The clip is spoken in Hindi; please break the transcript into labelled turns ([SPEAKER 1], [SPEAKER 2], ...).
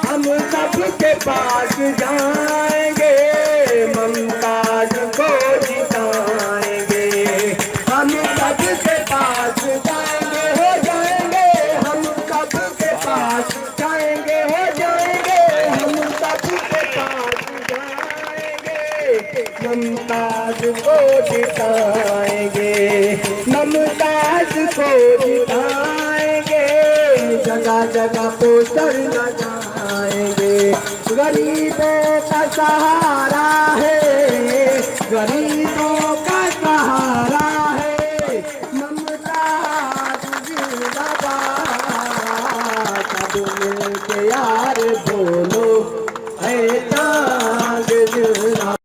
[SPEAKER 1] हम सबके पास जाएंगे, ममताज को जिताएंगे। हम सबके पास जाएंगे, हो जाएंगे। हम सबके पास जाएंगे, हो जाएंगे। हम सबके पास जाएंगे, ममताज को जिताएंगे। ममताज को जिताएंगे, जगह जगह पोस्टर लगाएंगे। गरीबों का सहारा है, गरीब